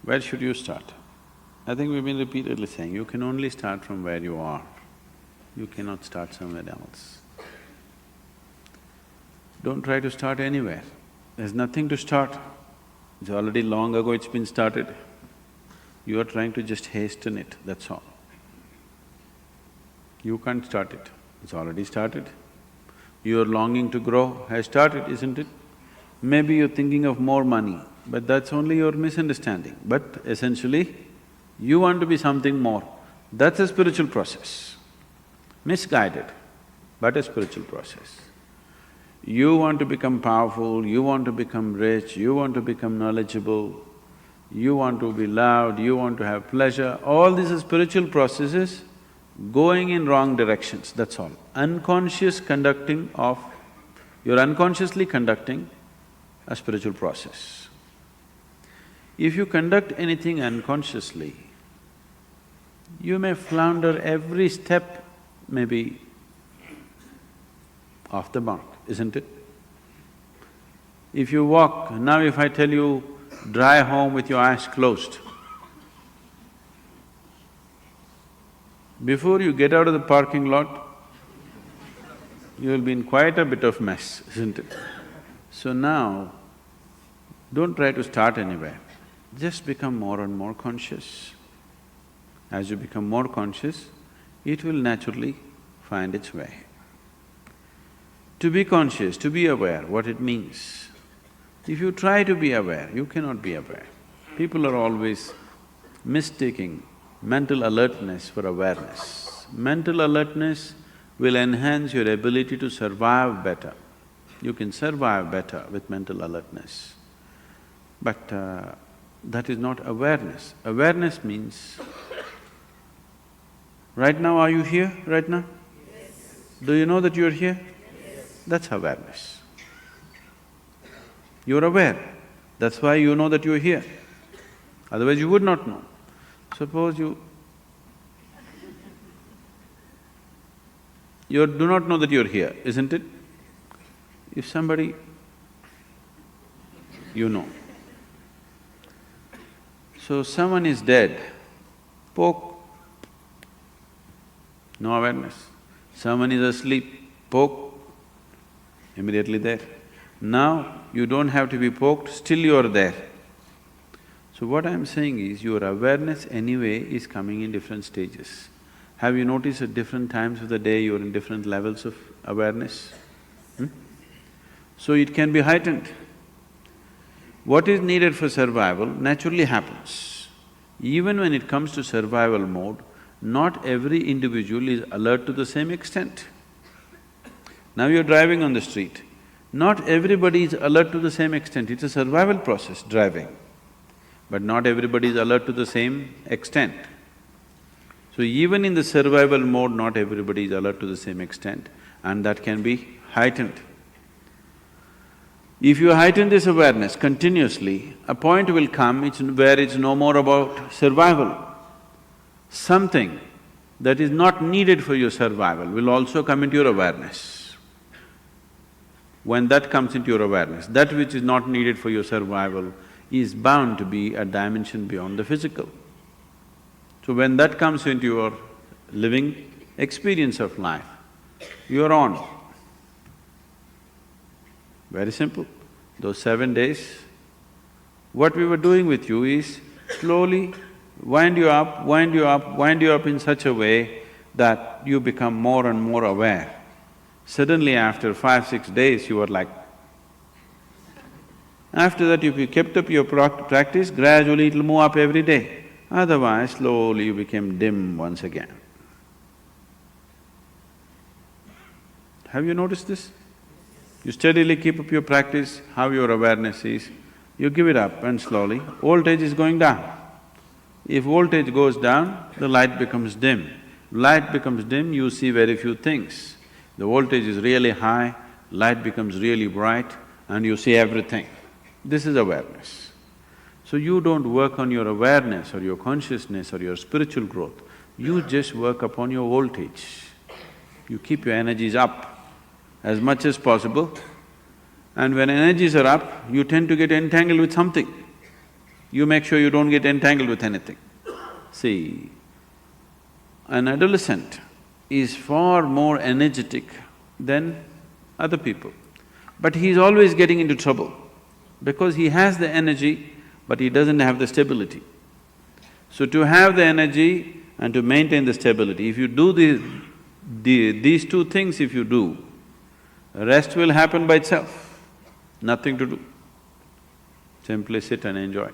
Where should you start? I think we've been repeatedly saying, you can only start from where you are. You cannot start somewhere else. Don't try to start anywhere. There's nothing to start. It's already long ago it's been started. You are trying to just hasten it, that's all. You can't start it, it's already started. Your longing to grow has started, isn't it? Maybe you're thinking of more money, but that's only your misunderstanding. But essentially, you want to be something more. That's a spiritual process. Misguided, but a spiritual process. You want to become powerful, you want to become rich, you want to become knowledgeable, you want to be loved, you want to have pleasure, all these are spiritual processes going in wrong directions, that's all. Unconscious conducting of… you're unconsciously conducting a spiritual process. If you conduct anything unconsciously, you may flounder every step, maybe off the mark, isn't it? If you walk… now if I tell you, drive home with your eyes closed, before you get out of the parking lot, you'll be in quite a bit of mess, isn't it? So now, don't try to start anywhere, just become more and more conscious. As you become more conscious, it will naturally find its way. To be conscious, to be aware, what it means. If you try to be aware, you cannot be aware. People are always mistaking mental alertness for awareness. Mental alertness will enhance your ability to survive better. You can survive better with mental alertness. But that is not awareness. Awareness means, right now are you here, right now? Yes. Do you know that you're here? Yes. That's awareness. You're aware, that's why you know that you're here. Otherwise you would not know. Suppose you do not know that you're here, isn't it? If somebody… you know. So someone is dead, poke, no awareness. Someone is asleep, poke, immediately there. Now, you don't have to be poked, still you are there. So what I'm saying is, your awareness anyway is coming in different stages. Have you noticed at different times of the day you're in different levels of awareness? So it can be heightened. What is needed for survival naturally happens. Even when it comes to survival mode, not every individual is alert to the same extent. Now you're driving on the street, not everybody is alert to the same extent, it's a survival process, driving. But not everybody is alert to the same extent. So even in the survival mode, not everybody is alert to the same extent, and that can be heightened. If you heighten this awareness continuously, a point will come where it's no more about survival. Something that is not needed for your survival will also come into your awareness. When that comes into your awareness, that which is not needed for your survival is bound to be a dimension beyond the physical. So when that comes into your living experience of life, you're on. Very simple. Those 7 days, what we were doing with you is slowly wind you up, wind you up, wind you up in such a way that you become more and more aware. Suddenly after 5, 6 days, you were like… After that, if you kept up your practice, gradually it'll move up every day. Otherwise, slowly you became dim once again. Have you noticed this? You steadily keep up your practice, how your awareness is, you give it up and slowly, voltage is going down. If voltage goes down, the light becomes dim. Light becomes dim, you see very few things. The voltage is really high, light becomes really bright and you see everything. This is awareness. So you don't work on your awareness or your consciousness or your spiritual growth, you just work upon your voltage. You keep your energies up as much as possible, and when energies are up, you tend to get entangled with something. You make sure you don't get entangled with anything. See, an adolescent is far more energetic than other people, but he's always getting into trouble because he has the energy, but he doesn't have the stability. So to have the energy and to maintain the stability, if you do these two things if you do, rest will happen by itself, nothing to do. Simply sit and enjoy.